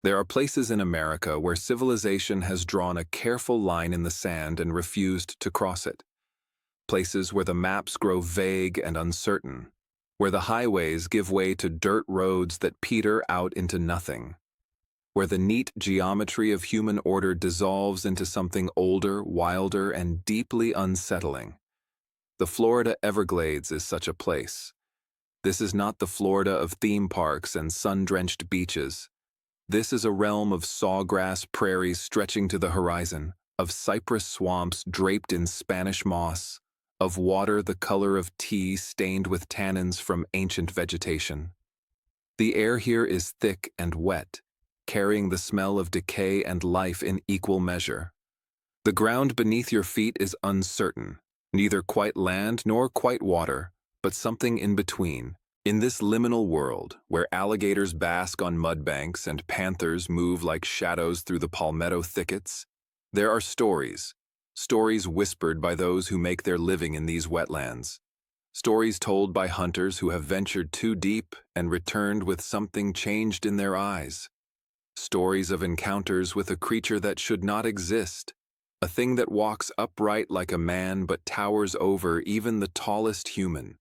There are places in America where civilization has drawn a careful line in the sand and refused to cross it. Places where the maps grow vague and uncertain, where the highways give way to dirt roads that peter out into nothing, where the neat geometry of human order dissolves into something older, wilder, and deeply unsettling. The Florida Everglades is such a place. This is not the Florida of theme parks and sun-drenched beaches. This is a realm of sawgrass prairies stretching to the horizon, of cypress swamps draped in Spanish moss, of water the color of tea stained with tannins from ancient vegetation. The air here is thick and wet, carrying the smell of decay and life in equal measure. The ground beneath your feet is uncertain, neither quite land nor quite water, but something in between. In this liminal world, where alligators bask on mudbanks and panthers move like shadows through the palmetto thickets, there are stories whispered by those who make their living in these wetlands. Stories told by hunters who have ventured too deep and returned with something changed in their eyes. Stories of encounters with a creature that should not exist, a thing that walks upright like a man but towers over even the tallest human.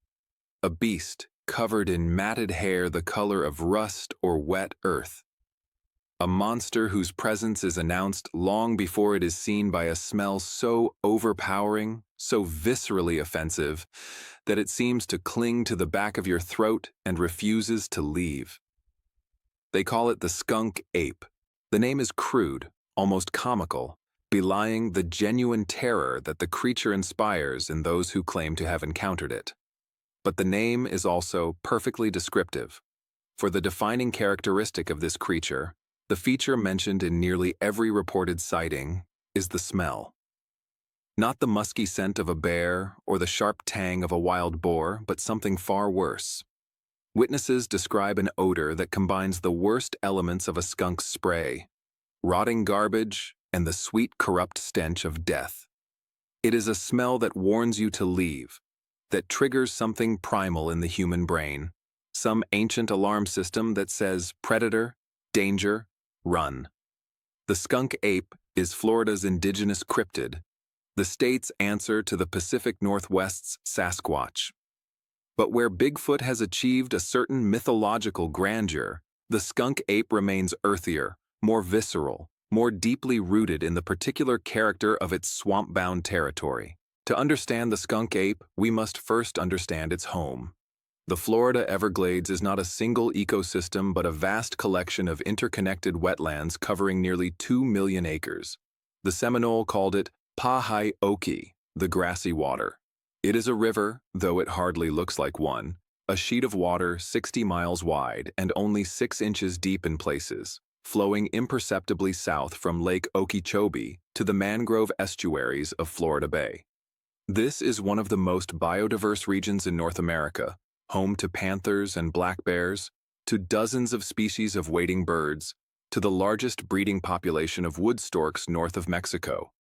A beast covered in matted hair the color of rust or wet earth. A monster whose presence is announced long before it is seen by a smell so overpowering, so viscerally offensive, that it seems to cling to the back of your throat and refuses to leave. They call it the skunk ape. The name is crude, almost comical, belying the genuine terror that the creature inspires in those who claim to have encountered it. But the name is also perfectly descriptive. For the defining characteristic of this creature, the feature mentioned in nearly every reported sighting, is the smell. Not the musky scent of a bear or the sharp tang of a wild boar, but something far worse. Witnesses describe an odor that combines the worst elements of a skunk's spray, rotting garbage, and the sweet, corrupt stench of death. It is a smell that warns you to leave, that triggers something primal in the human brain, some ancient alarm system that says predator, danger, run. The skunk ape is Florida's indigenous cryptid, the state's answer to the Pacific Northwest's Sasquatch. But where Bigfoot has achieved a certain mythological grandeur, the skunk ape remains earthier, more visceral, more deeply rooted in the particular character of its swamp-bound territory. To understand the skunk ape, we must first understand its home. The Florida Everglades is not a single ecosystem but a vast collection of interconnected wetlands covering nearly 2 million acres. The Seminole called it Pahai-Oki, the grassy water. It is a river, though it hardly looks like one, a sheet of water 60 miles wide and only 6 inches deep in places, flowing imperceptibly south from Lake Okeechobee to the mangrove estuaries of Florida Bay. This is one of the most biodiverse regions in North America, home to panthers and black bears, to dozens of species of wading birds, to the largest breeding population of wood storks north of Mexico.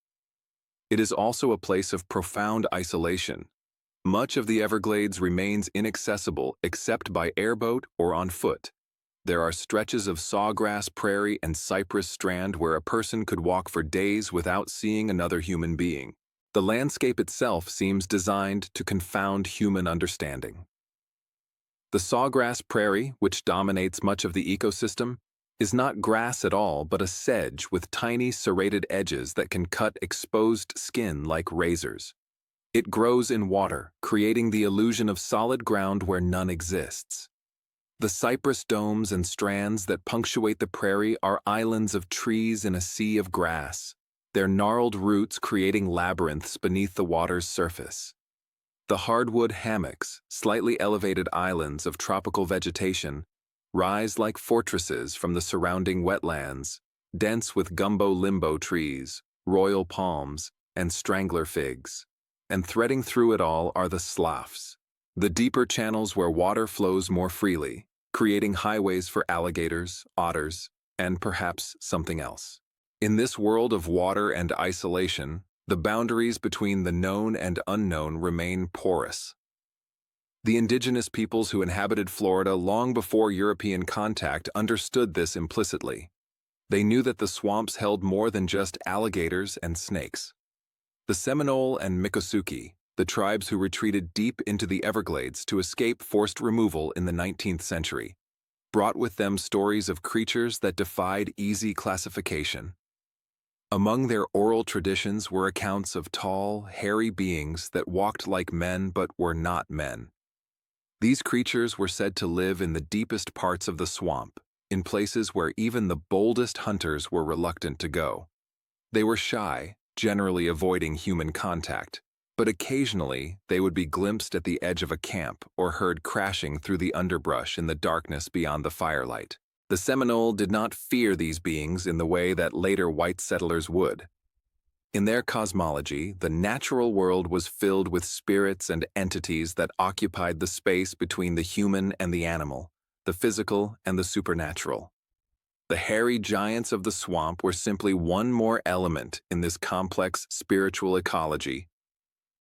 It is also a place of profound isolation. Much of the Everglades remains inaccessible except by airboat or on foot. There are stretches of sawgrass prairie and cypress strand where a person could walk for days without seeing another human being. The landscape itself seems designed to confound human understanding. The sawgrass prairie, which dominates much of the ecosystem, is not grass at all but a sedge with tiny serrated edges that can cut exposed skin like razors. It grows in water, creating the illusion of solid ground where none exists. The cypress domes and strands that punctuate the prairie are islands of trees in a sea of grass, their gnarled roots creating labyrinths beneath the water's surface. The hardwood hammocks, slightly elevated islands of tropical vegetation, rise like fortresses from the surrounding wetlands, dense with gumbo-limbo trees, royal palms, and strangler figs. And threading through it all are the sloughs, the deeper channels where water flows more freely, creating highways for alligators, otters, and perhaps something else. In this world of water and isolation, the boundaries between the known and unknown remain porous. The indigenous peoples who inhabited Florida long before European contact understood this implicitly. They knew that the swamps held more than just alligators and snakes. The Seminole and Miccosukee, the tribes who retreated deep into the Everglades to escape forced removal in the 19th century, brought with them stories of creatures that defied easy classification. Among their oral traditions were accounts of tall, hairy beings that walked like men but were not men. These creatures were said to live in the deepest parts of the swamp, in places where even the boldest hunters were reluctant to go. They were shy, generally avoiding human contact, but occasionally they would be glimpsed at the edge of a camp or heard crashing through the underbrush in the darkness beyond the firelight. The Seminole did not fear these beings in the way that later white settlers would. In their cosmology, the natural world was filled with spirits and entities that occupied the space between the human and the animal, the physical and the supernatural. The hairy giants of the swamp were simply one more element in this complex spiritual ecology.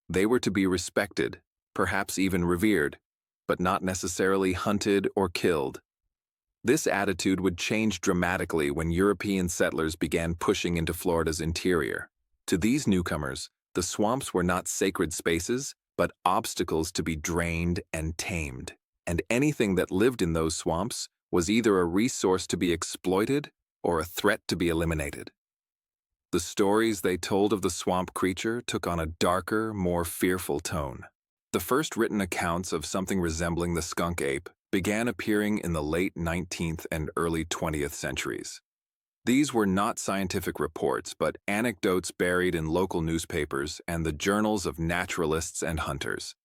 They were to be respected, perhaps even revered, but not necessarily hunted or killed. This attitude would change dramatically when European settlers began pushing into Florida's interior. To these newcomers, the swamps were not sacred spaces, but obstacles to be drained and tamed. And anything that lived in those swamps was either a resource to be exploited or a threat to be eliminated. The stories they told of the swamp creature took on a darker, more fearful tone. The first written accounts of something resembling the skunk ape began appearing in the late 19th and early 20th centuries. These were not scientific reports, but anecdotes buried in local newspapers and the journals of naturalists and hunters.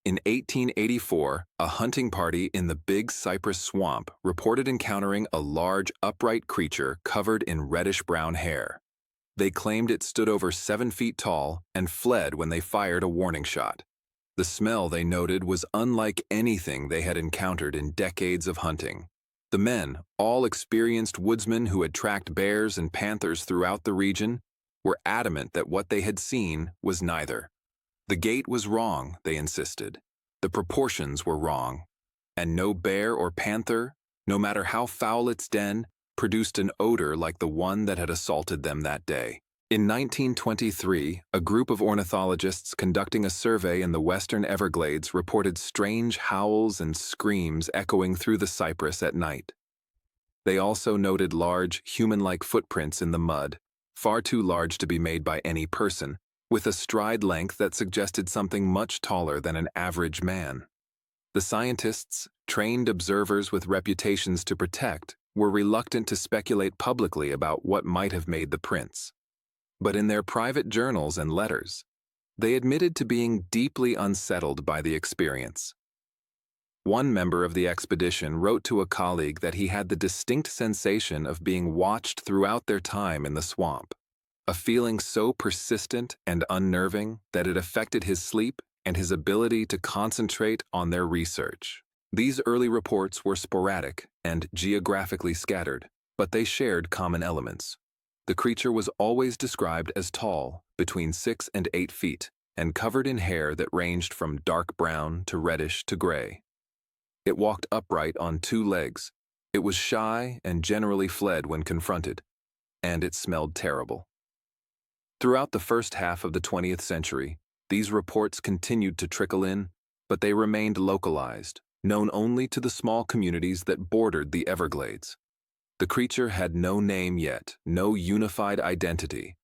In 1884, a hunting party in the Big Cypress swamp reported encountering a large, upright creature covered in reddish-brown hair. They claimed it stood over 7 feet tall and fled when they fired a warning shot. The smell, they noted, was unlike anything they had encountered in decades of hunting. The men, all experienced woodsmen who had tracked bears and panthers throughout the region, were adamant that what they had seen was neither. The gait was wrong, they insisted. The proportions were wrong. And no bear or panther, no matter how foul its den, produced an odor like the one that had assaulted them that day. In 1923, a group of ornithologists conducting a survey in the western Everglades reported strange howls and screams echoing through the cypress at night. They also noted large, human-like footprints in the mud, far too large to be made by any person, with a stride length that suggested something much taller than an average man. The scientists, trained observers with reputations to protect, were reluctant to speculate publicly about what might have made the prints. But in their private journals and letters, they admitted to being deeply unsettled by the experience. One member of the expedition wrote to a colleague that he had the distinct sensation of being watched throughout their time in the swamp, a feeling so persistent and unnerving that it affected his sleep and his ability to concentrate on their research. These early reports were sporadic and geographically scattered, but they shared common elements. The creature was always described as tall, between 6 and 8 feet, and covered in hair that ranged from dark brown to reddish to gray. It walked upright on 2 legs. It was shy and generally fled when confronted, and it smelled terrible. Throughout the first half of the 20th century, these reports continued to trickle in, but they remained localized, known only to the small communities that bordered the Everglades. The creature had no name yet, no unified identity.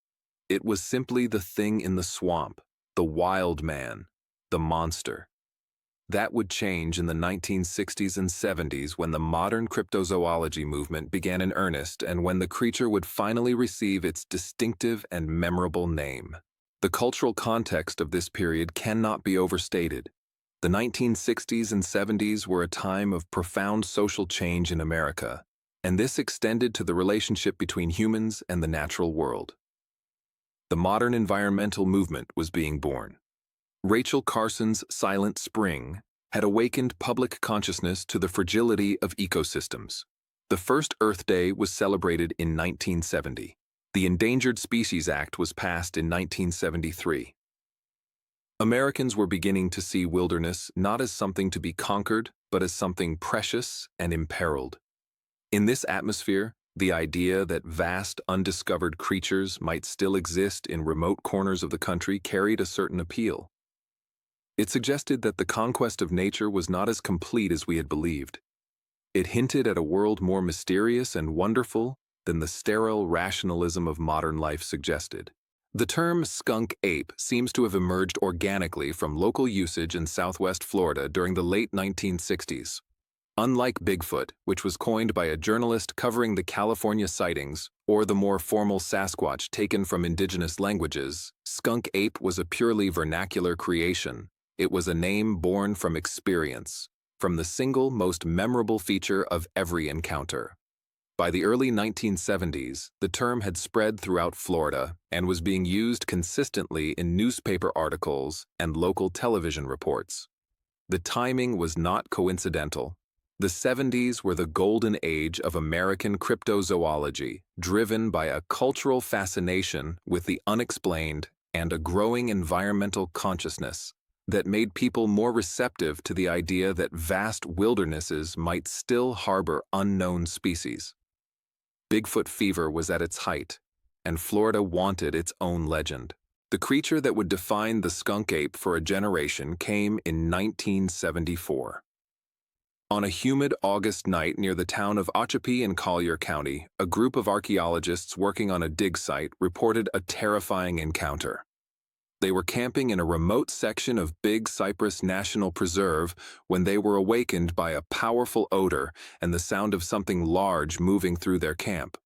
It was simply the thing in the swamp, the wild man, the monster. That would change in the 1960s and 70s when the modern cryptozoology movement began in earnest and when the creature would finally receive its distinctive and memorable name. The cultural context of this period cannot be overstated. The 1960s and 70s were a time of profound social change in America, and this extended to the relationship between humans and the natural world. The modern environmental movement was being born. Rachel Carson's Silent Spring had awakened public consciousness to the fragility of ecosystems. The first Earth Day was celebrated in 1970. The Endangered Species Act was passed in 1973. Americans were beginning to see wilderness not as something to be conquered, but as something precious and imperiled. In this atmosphere, The idea that vast, undiscovered creatures might still exist in remote corners of the country carried a certain appeal. It suggested that the conquest of nature was not as complete as we had believed. It hinted at a world more mysterious and wonderful than the sterile rationalism of modern life suggested. The term skunk ape seems to have emerged organically from local usage in southwest Florida during the late 1960s. Unlike Bigfoot, which was coined by a journalist covering the California sightings, or the more formal Sasquatch taken from indigenous languages, skunk ape was a purely vernacular creation. It was a name born from experience, from the single most memorable feature of every encounter. By the early 1970s, the term had spread throughout Florida and was being used consistently in newspaper articles and local television reports. The timing was not coincidental. The 70s were the golden age of American cryptozoology, driven by a cultural fascination with the unexplained and a growing environmental consciousness that made people more receptive to the idea that vast wildernesses might still harbor unknown species. Bigfoot fever was at its height, and Florida wanted its own legend. The creature that would define the skunk ape for a generation came in 1974. On a humid August night near the town of Okeechobee in Collier County, a group of archaeologists working on a dig site reported a terrifying encounter. They were camping in a remote section of Big Cypress National Preserve when they were awakened by a powerful odor and the sound of something large moving through their camp.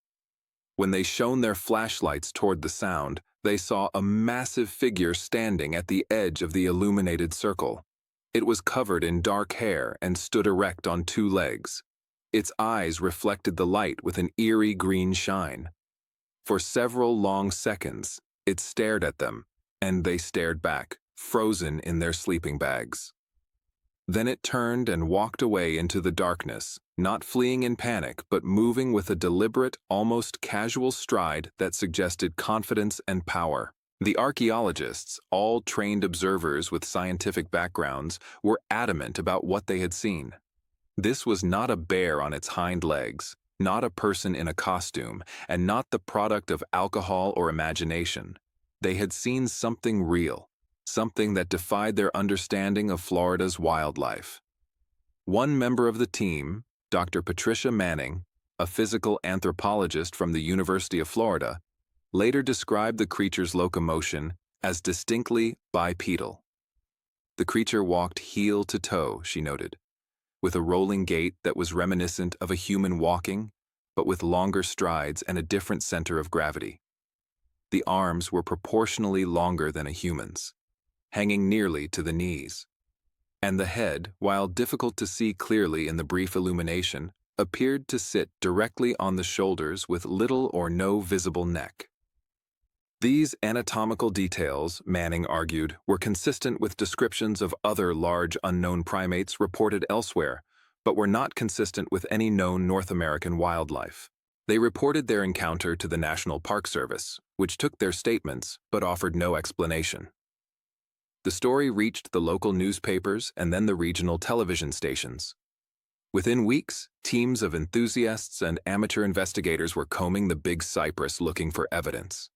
When they shone their flashlights toward the sound, they saw a massive figure standing at the edge of the illuminated circle. It was covered in dark hair and stood erect on two legs. Its eyes reflected the light with an eerie green shine. For several long seconds, it stared at them, and they stared back, frozen in their sleeping bags. Then it turned and walked away into the darkness, not fleeing in panic, but moving with a deliberate, almost casual stride that suggested confidence and power. The archaeologists, all trained observers with scientific backgrounds, were adamant about what they had seen. This was not a bear on its hind legs, not a person in a costume, and not the product of alcohol or imagination. They had seen something real, something that defied their understanding of Florida's wildlife. One member of the team, Dr. Patricia Manning, a physical anthropologist from the University of Florida, later described the creature's locomotion as distinctly bipedal. The creature walked heel to toe, she noted, with a rolling gait that was reminiscent of a human walking, but with longer strides and a different center of gravity. The arms were proportionally longer than a human's, hanging nearly to the knees. And the head, while difficult to see clearly in the brief illumination, appeared to sit directly on the shoulders with little or no visible neck. These anatomical details, Manning argued, were consistent with descriptions of other large unknown primates reported elsewhere, but were not consistent with any known North American wildlife. They reported their encounter to the National Park Service, which took their statements but offered no explanation. The story reached the local newspapers and then the regional television stations. Within weeks, teams of enthusiasts and amateur investigators were combing the Big Cypress looking for evidence.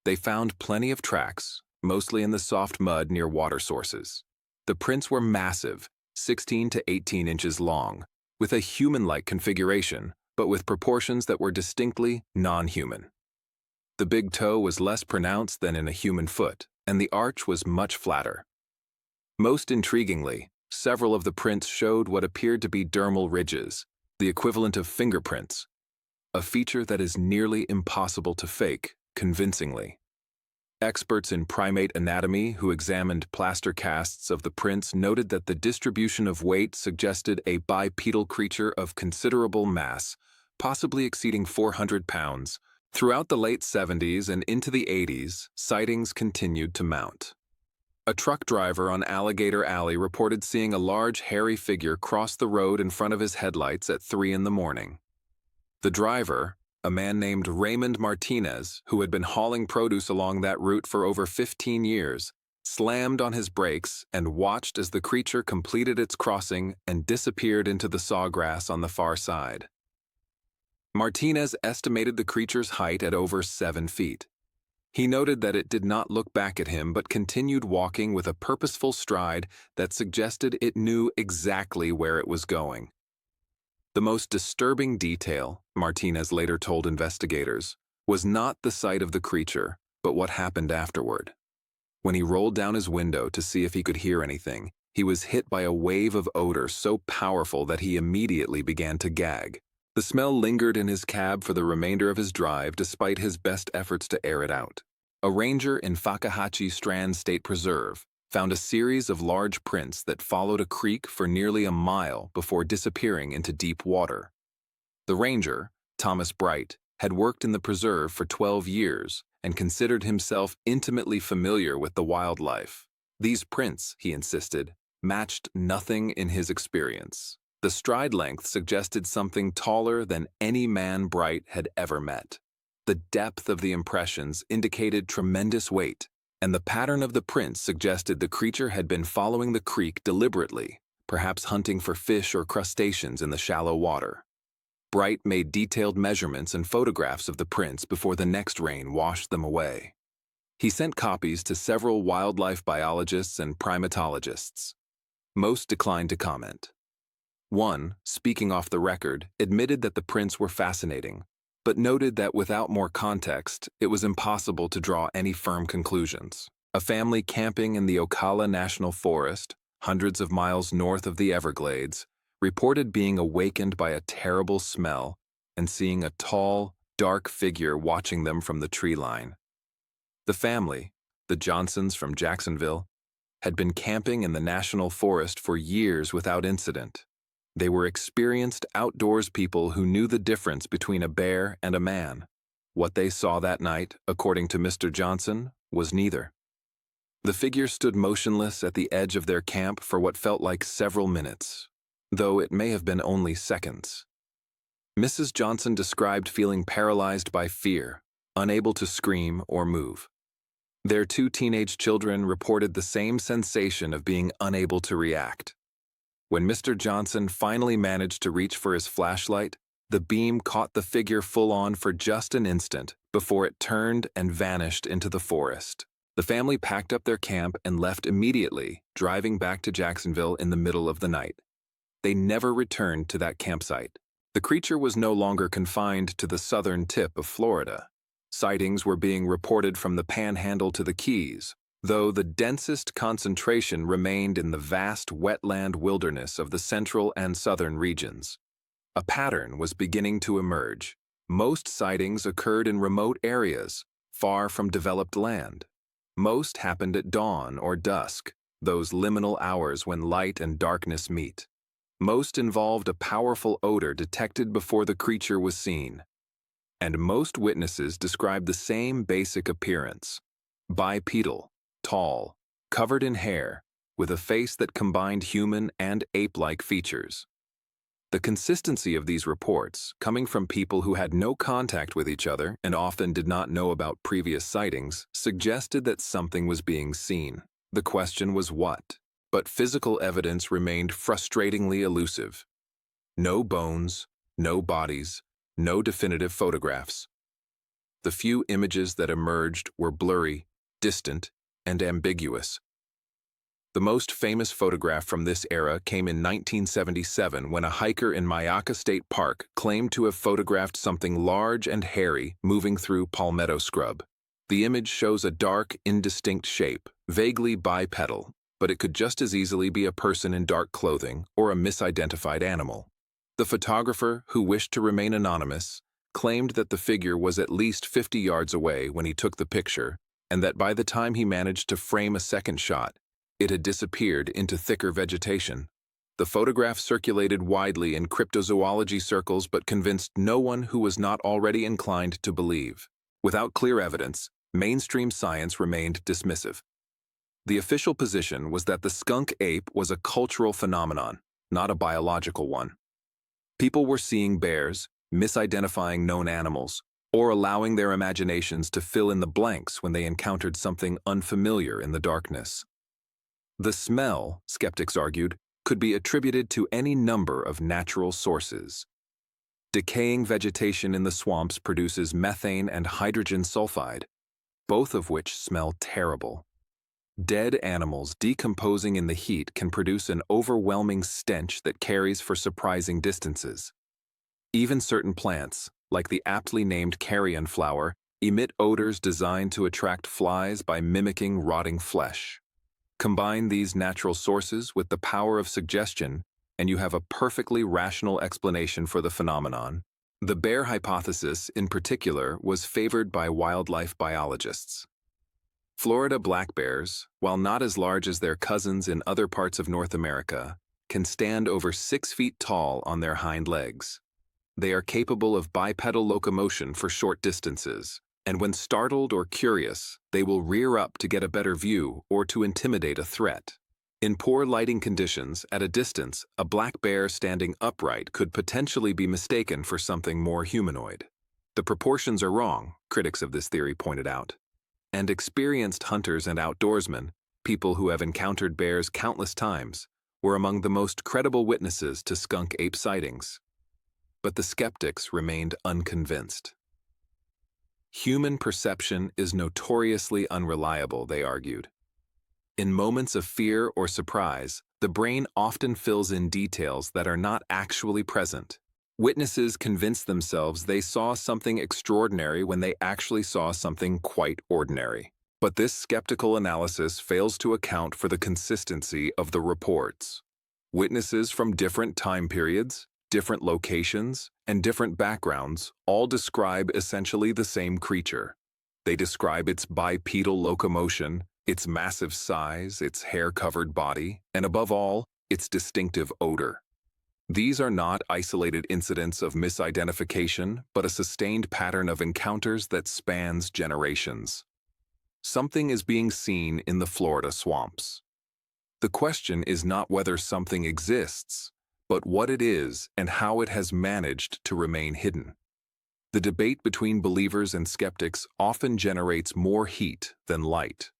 They found plenty of tracks, mostly in the soft mud near water sources. The prints were massive, 16 to 18 inches long, with a human-like configuration, but with proportions that were distinctly non-human. The big toe was less pronounced than in a human foot, and the arch was much flatter. Most intriguingly, several of the prints showed what appeared to be dermal ridges, the equivalent of fingerprints, a feature that is nearly impossible to fake convincingly. Experts in primate anatomy who examined plaster casts of the prints noted that the distribution of weight suggested a bipedal creature of considerable mass, possibly exceeding 400 pounds. Throughout the late 70s and into the 80s, sightings continued to mount. A truck driver on Alligator Alley reported seeing a large hairy figure cross the road in front of his headlights at 3 in the morning. The driver, a man named Raymond Martinez, who had been hauling produce along that route for over 15 years, slammed on his brakes and watched as the creature completed its crossing and disappeared into the sawgrass on the far side. Martinez estimated the creature's height at over 7 feet. He noted that it did not look back at him but continued walking with a purposeful stride that suggested it knew exactly where it was going. The most disturbing detail, Martinez later told investigators, was not the sight of the creature, but what happened afterward. When he rolled down his window to see if he could hear anything, he was hit by a wave of odor so powerful that he immediately began to gag. The smell lingered in his cab for the remainder of his drive despite his best efforts to air it out. A ranger in Fakahatchee Strand State Preserve found a series of large prints that followed a creek for nearly a mile before disappearing into deep water. The ranger, Thomas Bright, had worked in the preserve for 12 years and considered himself intimately familiar with the wildlife. These prints, he insisted, matched nothing in his experience. The stride length suggested something taller than any man Bright had ever met. The depth of the impressions indicated tremendous weight, and the pattern of the prints suggested the creature had been following the creek deliberately, perhaps hunting for fish or crustaceans in the shallow water. Bright made detailed measurements and photographs of the prints before the next rain washed them away. He sent copies to several wildlife biologists and primatologists. Most declined to comment. One, speaking off the record, admitted that the prints were fascinating, but noted that without more context, it was impossible to draw any firm conclusions. A family camping in the Ocala National Forest, hundreds of miles north of the Everglades, reported being awakened by a terrible smell and seeing a tall, dark figure watching them from the tree line. The family, the Johnsons from Jacksonville, had been camping in the national forest for years without incident. They were experienced outdoors people who knew the difference between a bear and a man. What they saw that night, according to Mr. Johnson, was neither. The figure stood motionless at the edge of their camp for what felt like several minutes, though it may have been only seconds. Mrs. Johnson described feeling paralyzed by fear, unable to scream or move. Their 2 teenage children reported the same sensation of being unable to react. When Mr. Johnson finally managed to reach for his flashlight, the beam caught the figure full-on for just an instant before it turned and vanished into the forest. The family packed up their camp and left immediately, driving back to Jacksonville in the middle of the night. They never returned to that campsite. The creature was no longer confined to the southern tip of Florida. Sightings were being reported from the Panhandle to the Keys, though the densest concentration remained in the vast wetland wilderness of the central and southern regions. A pattern was beginning to emerge. Most sightings occurred in remote areas, far from developed land. Most happened at dawn or dusk, those liminal hours when light and darkness meet. Most involved a powerful odor detected before the creature was seen. And most witnesses described the same basic appearance: bipedal, tall, covered in hair, with a face that combined human and ape-like features. The consistency of these reports, coming from people who had no contact with each other and often did not know about previous sightings, suggested that something was being seen. The question was what? But physical evidence remained frustratingly elusive. No bones, no bodies, no definitive photographs. The few images that emerged were blurry, distant, and ambiguous. The most famous photograph from this era came in 1977 when a hiker in Myakka State Park claimed to have photographed something large and hairy moving through palmetto scrub. The image shows a dark, indistinct shape, vaguely bipedal, but it could just as easily be a person in dark clothing or a misidentified animal. The photographer, who wished to remain anonymous, claimed that the figure was at least 50 yards away when he took the picture, and that by the time he managed to frame a second shot, it had disappeared into thicker vegetation. The photograph circulated widely in cryptozoology circles but convinced no one who was not already inclined to believe. Without clear evidence, mainstream science remained dismissive. The official position was that the skunk ape was a cultural phenomenon, not a biological one. People were seeing bears, misidentifying known animals, or allowing their imaginations to fill in the blanks when they encountered something unfamiliar in the darkness. The smell, skeptics argued, could be attributed to any number of natural sources. Decaying vegetation in the swamps produces methane and hydrogen sulfide, both of which smell terrible. Dead animals decomposing in the heat can produce an overwhelming stench that carries for surprising distances. Even certain plants, like the aptly named carrion flower, emit odors designed to attract flies by mimicking rotting flesh. Combine these natural sources with the power of suggestion, and you have a perfectly rational explanation for the phenomenon. The bear hypothesis, in particular, was favored by wildlife biologists. Florida black bears, while not as large as their cousins in other parts of North America, can stand over 6 feet tall on their hind legs. They are capable of bipedal locomotion for short distances, and when startled or curious, they will rear up to get a better view or to intimidate a threat. In poor lighting conditions, at a distance, a black bear standing upright could potentially be mistaken for something more humanoid. The proportions are wrong, critics of this theory pointed out. And experienced hunters and outdoorsmen, people who have encountered bears countless times, were among the most credible witnesses to skunk ape sightings. But the skeptics remained unconvinced. Human perception is notoriously unreliable, they argued. In moments of fear or surprise, the brain often fills in details that are not actually present. Witnesses convince themselves they saw something extraordinary when they actually saw something quite ordinary. But this skeptical analysis fails to account for the consistency of the reports. Witnesses from different time periods, different locations, and different backgrounds all describe essentially the same creature. They describe its bipedal locomotion, its massive size, its hair-covered body, and above all, its distinctive odor. These are not isolated incidents of misidentification, but a sustained pattern of encounters that spans generations. Something is being seen in the Florida swamps. The question is not whether something exists, but what it is and how it has managed to remain hidden. The debate between believers and skeptics often generates more heat than light.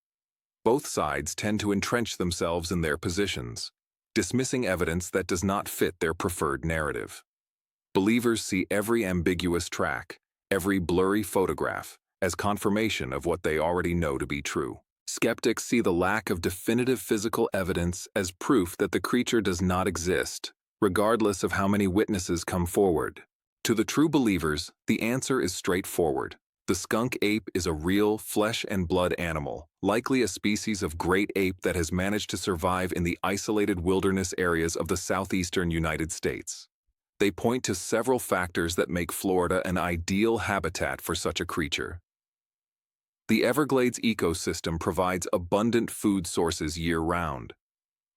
Both sides tend to entrench themselves in their positions, dismissing evidence that does not fit their preferred narrative. Believers see every ambiguous track, every blurry photograph, as confirmation of what they already know to be true. Skeptics see the lack of definitive physical evidence as proof that the creature does not exist, regardless of how many witnesses come forward. To the true believers, the answer is straightforward. The skunk ape is a real flesh and blood animal, likely a species of great ape that has managed to survive in the isolated wilderness areas of the southeastern United States. They point to several factors that make Florida an ideal habitat for such a creature. The Everglades ecosystem provides abundant food sources year-round.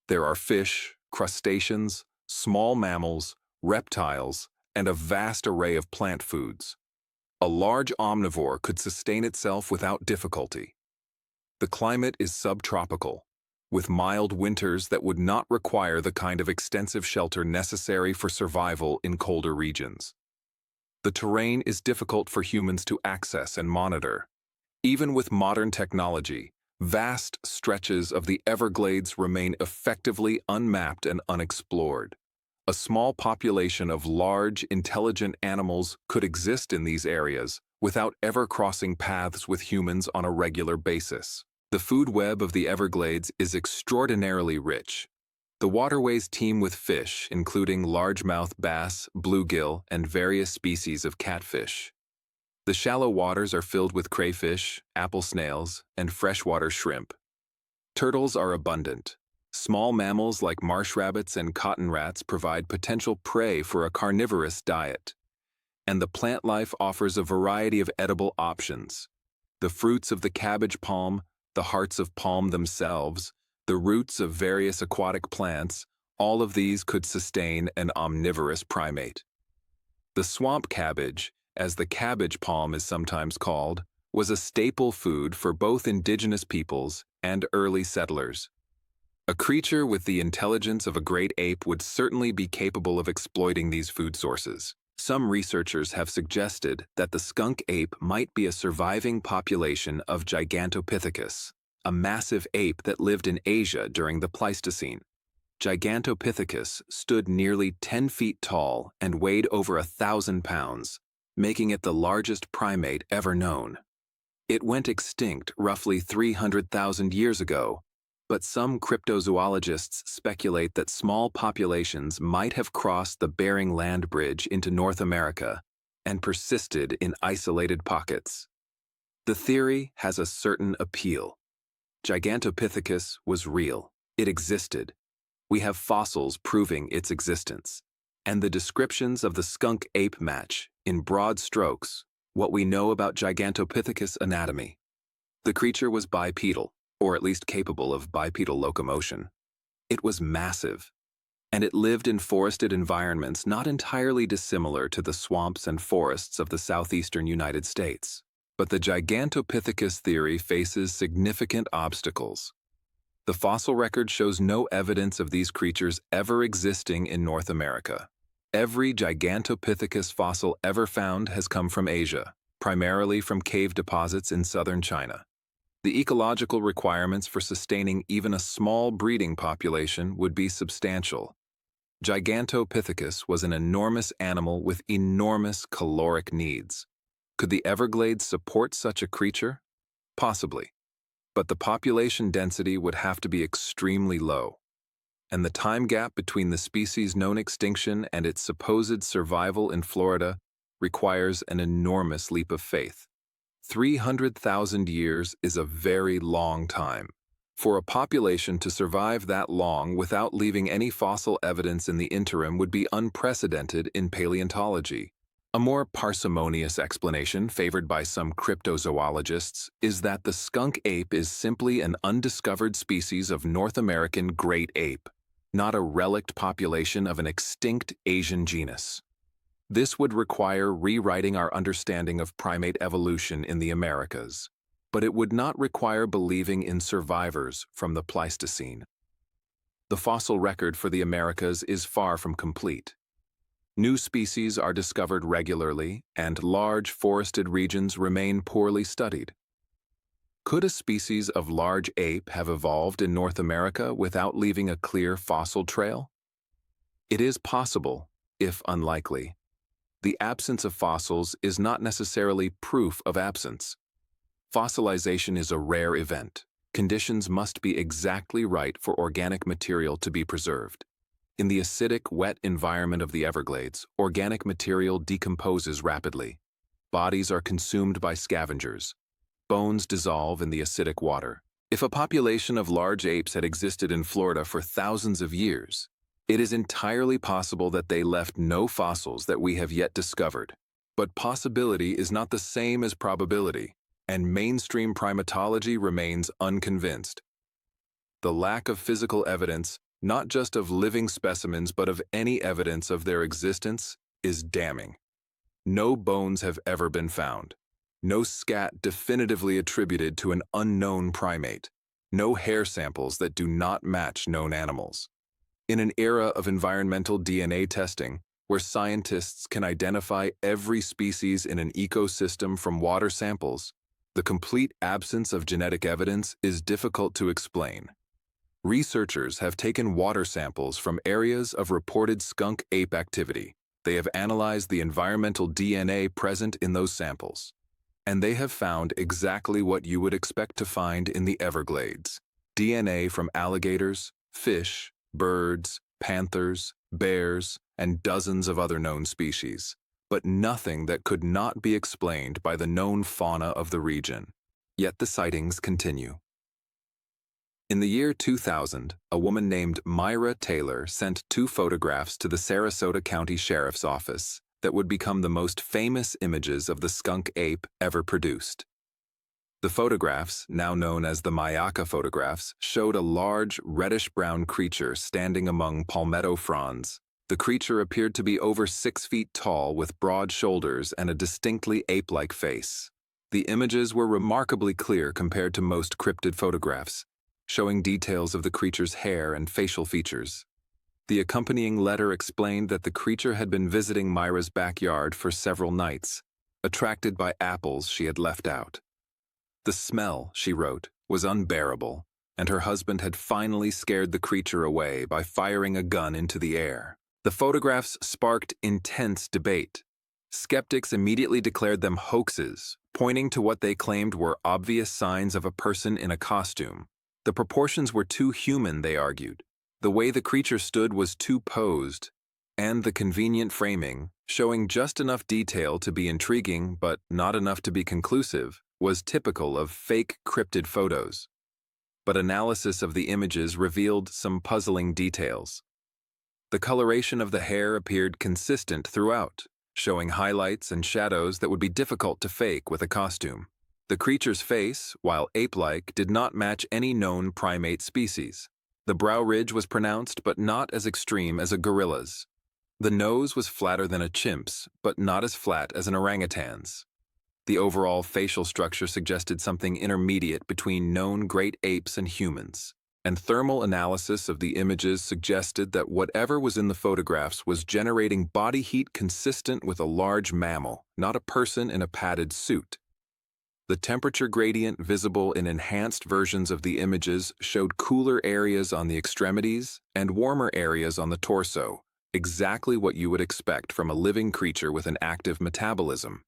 There are fish, crustaceans, small mammals, reptiles, and a vast array of plant foods. A large omnivore could sustain itself without difficulty. The climate is subtropical, with mild winters that would not require the kind of extensive shelter necessary for survival in colder regions. The terrain is difficult for humans to access and monitor. Even with modern technology, vast stretches of the Everglades remain effectively unmapped and unexplored. A small population of large, intelligent animals could exist in these areas without ever crossing paths with humans on a regular basis. The food web of the Everglades is extraordinarily rich. The waterways teem with fish, including largemouth bass, bluegill, and various species of catfish. The shallow waters are filled with crayfish, apple snails, and freshwater shrimp. Turtles are abundant. Small mammals like marsh rabbits and cotton rats provide potential prey for a carnivorous diet. And the plant life offers a variety of edible options. The fruits of the cabbage palm, the hearts of palm themselves, the roots of various aquatic plants, all of these could sustain an omnivorous primate. The swamp cabbage, as the cabbage palm is sometimes called, was a staple food for both indigenous peoples and early settlers. A creature with the intelligence of a great ape would certainly be capable of exploiting these food sources. Some researchers have suggested that the skunk ape might be a surviving population of Gigantopithecus, a massive ape that lived in Asia during the Pleistocene. Gigantopithecus stood nearly 10 feet tall and weighed over 1,000 pounds, making it the largest primate ever known. It went extinct roughly 300,000 years ago, but some cryptozoologists speculate that small populations might have crossed the Bering Land Bridge into North America and persisted in isolated pockets. The theory has a certain appeal. Gigantopithecus was real. It existed. We have fossils proving its existence. And the descriptions of the skunk ape match, in broad strokes, what we know about Gigantopithecus anatomy. The creature was bipedal, or at least capable of bipedal locomotion. It was massive, and it lived in forested environments not entirely dissimilar to the swamps and forests of the southeastern United States. But the Gigantopithecus theory faces significant obstacles. The fossil record shows no evidence of these creatures ever existing in North America. Every Gigantopithecus fossil ever found has come from Asia, primarily from cave deposits in southern China. The ecological requirements for sustaining even a small breeding population would be substantial. Gigantopithecus was an enormous animal with enormous caloric needs. Could the Everglades support such a creature? Possibly. But the population density would have to be extremely low. And the time gap between the species' known extinction and its supposed survival in Florida requires an enormous leap of faith. 300,000 years is a very long time. For a population to survive that long without leaving any fossil evidence in the interim would be unprecedented in paleontology. A more parsimonious explanation favored by some cryptozoologists is that the skunk ape is simply an undiscovered species of North American great ape, not a relict population of an extinct Asian genus. This would require rewriting our understanding of primate evolution in the Americas, but it would not require believing in survivors from the Pleistocene. The fossil record for the Americas is far from complete. New species are discovered regularly, and large forested regions remain poorly studied. Could a species of large ape have evolved in North America without leaving a clear fossil trail? It is possible, if unlikely. The absence of fossils is not necessarily proof of absence. Fossilization is a rare event. Conditions must be exactly right for organic material to be preserved. In the acidic, wet environment of the Everglades, organic material decomposes rapidly. Bodies are consumed by scavengers. Bones dissolve in the acidic water. If a population of large apes had existed in Florida for thousands of years, it is entirely possible that they left no fossils that we have yet discovered. But possibility is not the same as probability, and mainstream primatology remains unconvinced. The lack of physical evidence, not just of living specimens but of any evidence of their existence, is damning. No bones have ever been found. No scat definitively attributed to an unknown primate. No hair samples that do not match known animals. In an era of environmental DNA testing, where scientists can identify every species in an ecosystem from water samples, the complete absence of genetic evidence is difficult to explain. Researchers have taken water samples from areas of reported skunk ape activity. They have analyzed the environmental DNA present in those samples. And they have found exactly what you would expect to find in the Everglades. DNA from alligators, fish, birds, panthers, bears, and dozens of other known species. But nothing that could not be explained by the known fauna of the region. Yet the sightings continue. In the year 2000, a woman named Myra Taylor sent 2 photographs to the Sarasota County Sheriff's Office that would become the most famous images of the skunk ape ever produced. The photographs, now known as the Myakka photographs, showed a large, reddish-brown creature standing among palmetto fronds. The creature appeared to be over 6 feet tall with broad shoulders and a distinctly ape-like face. The images were remarkably clear compared to most cryptid photographs, showing details of the creature's hair and facial features. The accompanying letter explained that the creature had been visiting Myra's backyard for several nights, attracted by apples she had left out. The smell, she wrote, was unbearable, and her husband had finally scared the creature away by firing a gun into the air. The photographs sparked intense debate. Skeptics immediately declared them hoaxes, pointing to what they claimed were obvious signs of a person in a costume. The proportions were too human, they argued. The way the creature stood was too posed, and the convenient framing, showing just enough detail to be intriguing but not enough to be conclusive, was typical of fake cryptid photos. But analysis of the images revealed some puzzling details. The coloration of the hair appeared consistent throughout, showing highlights and shadows that would be difficult to fake with a costume. The creature's face, while ape-like, did not match any known primate species. The brow ridge was pronounced but not as extreme as a gorilla's. The nose was flatter than a chimp's, but not as flat as an orangutan's. The overall facial structure suggested something intermediate between known great apes and humans, and thermal analysis of the images suggested that whatever was in the photographs was generating body heat consistent with a large mammal, not a person in a padded suit. The temperature gradient visible in enhanced versions of the images showed cooler areas on the extremities and warmer areas on the torso, exactly what you would expect from a living creature with an active metabolism.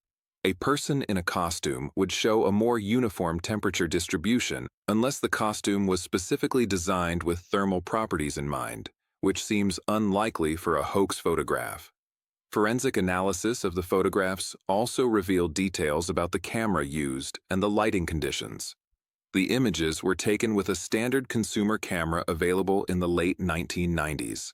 A person in a costume would show a more uniform temperature distribution unless the costume was specifically designed with thermal properties in mind, which seems unlikely for a hoax photograph. Forensic analysis of the photographs also revealed details about the camera used and the lighting conditions. The images were taken with a standard consumer camera available in the late 1990s.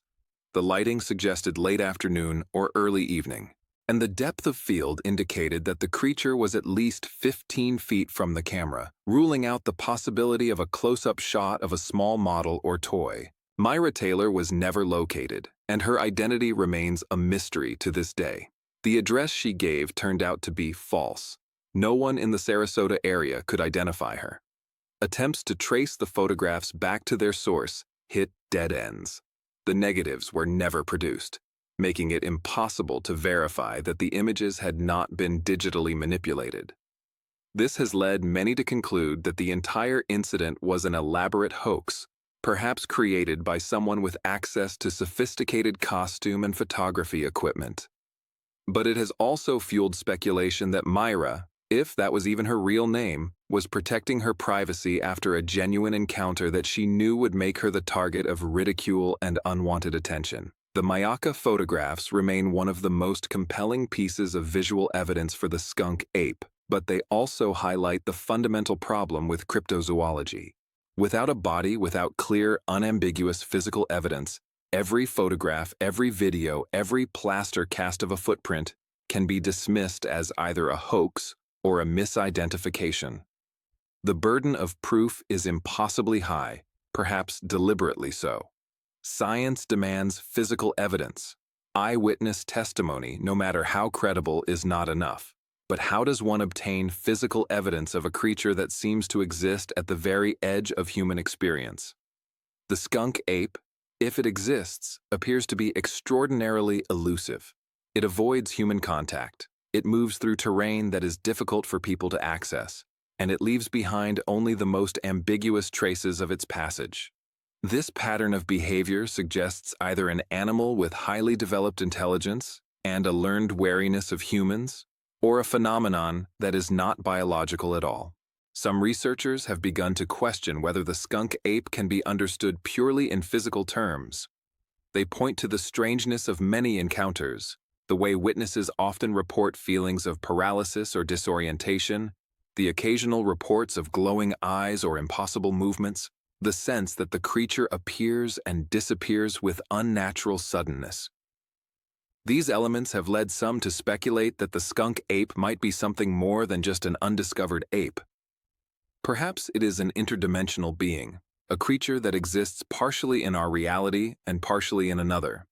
The lighting suggested late afternoon or early evening, and the depth of field indicated that the creature was at least 15 feet from the camera, ruling out the possibility of a close-up shot of a small model or toy. Myra Taylor was never located, and her identity remains a mystery to this day. The address she gave turned out to be false. No one in the Sarasota area could identify her. Attempts to trace the photographs back to their source hit dead ends. The negatives were never produced, making it impossible to verify that the images had not been digitally manipulated. This has led many to conclude that the entire incident was an elaborate hoax, perhaps created by someone with access to sophisticated costume and photography equipment. But it has also fueled speculation that Myra, if that was even her real name, was protecting her privacy after a genuine encounter that she knew would make her the target of ridicule and unwanted attention. The Myakka photographs remain one of the most compelling pieces of visual evidence for the skunk ape, but they also highlight the fundamental problem with cryptozoology. Without a body, without clear, unambiguous physical evidence, every photograph, every video, every plaster cast of a footprint can be dismissed as either a hoax or a misidentification. The burden of proof is impossibly high, perhaps deliberately so. Science demands physical evidence. Eyewitness testimony, no matter how credible, is not enough. But how does one obtain physical evidence of a creature that seems to exist at the very edge of human experience? The skunk ape, if it exists, appears to be extraordinarily elusive. It avoids human contact. It moves through terrain that is difficult for people to access, and it leaves behind only the most ambiguous traces of its passage. This pattern of behavior suggests either an animal with highly developed intelligence and a learned wariness of humans, or a phenomenon that is not biological at all. Some researchers have begun to question whether the skunk ape can be understood purely in physical terms. They point to the strangeness of many encounters, the way witnesses often report feelings of paralysis or disorientation, the occasional reports of glowing eyes or impossible movements, the sense that the creature appears and disappears with unnatural suddenness. These elements have led some to speculate that the skunk ape might be something more than just an undiscovered ape. Perhaps it is an interdimensional being, a creature that exists partially in our reality and partially in another.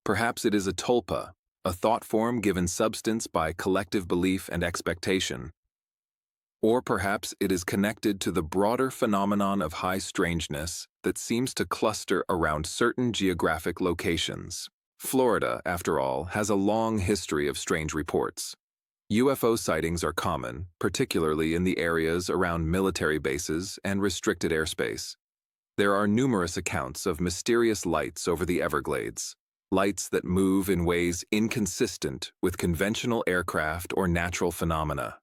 Perhaps it is a tulpa, a thought form given substance by collective belief and expectation. Or perhaps it is connected to the broader phenomenon of high strangeness that seems to cluster around certain geographic locations. Florida, after all, has a long history of strange reports. UFO sightings are common, particularly in the areas around military bases and restricted airspace. There are numerous accounts of mysterious lights over the Everglades, lights that move in ways inconsistent with conventional aircraft or natural phenomena.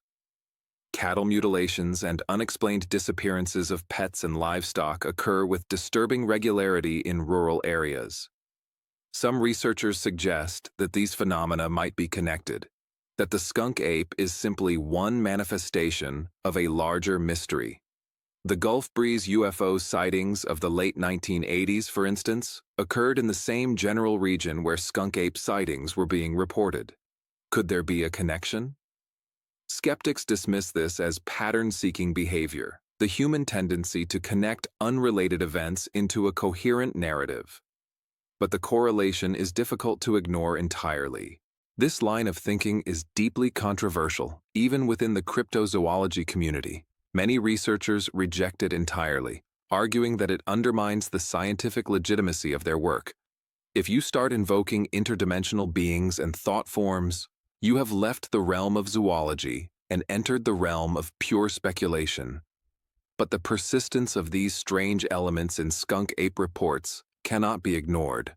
Cattle mutilations and unexplained disappearances of pets and livestock occur with disturbing regularity in rural areas. Some researchers suggest that these phenomena might be connected, that the skunk ape is simply one manifestation of a larger mystery. The Gulf Breeze UFO sightings of the late 1980s, for instance, occurred in the same general region where skunk ape sightings were being reported. Could there be a connection? Skeptics dismiss this as pattern-seeking behavior, the human tendency to connect unrelated events into a coherent narrative. But the correlation is difficult to ignore entirely. This line of thinking is deeply controversial, even within the cryptozoology community. Many researchers reject it entirely, arguing that it undermines the scientific legitimacy of their work. If you start invoking interdimensional beings and thought forms, you have left the realm of zoology and entered the realm of pure speculation. But the persistence of these strange elements in skunk ape reports cannot be ignored.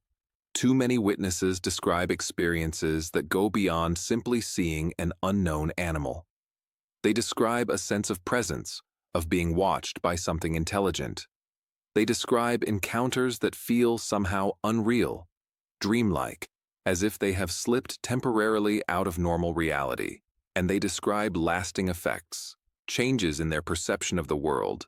Too many witnesses describe experiences that go beyond simply seeing an unknown animal. They describe a sense of presence, of being watched by something intelligent. They describe encounters that feel somehow unreal, dreamlike, as if they have slipped temporarily out of normal reality. And they describe lasting effects, changes in their perception of the world,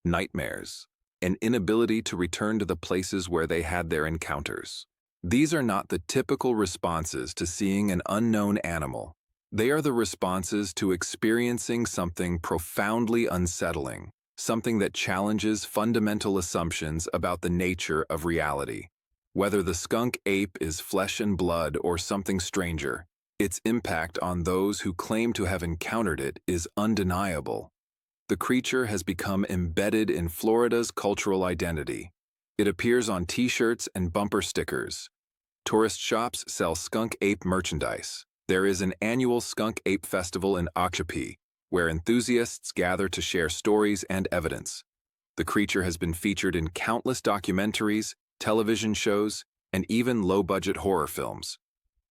nightmares, an inability to return to the places where they had their encounters. These are not the typical responses to seeing an unknown animal. They are the responses to experiencing something profoundly unsettling, something that challenges fundamental assumptions about the nature of reality. Whether the skunk ape is flesh and blood or something stranger, its impact on those who claim to have encountered it is undeniable. The creature has become embedded in Florida's cultural identity. It appears on T-shirts and bumper stickers. Tourist shops sell skunk ape merchandise. There is an annual skunk ape festival in Okeechobee, where enthusiasts gather to share stories and evidence. The creature has been featured in countless documentaries, television shows, and even low-budget horror films.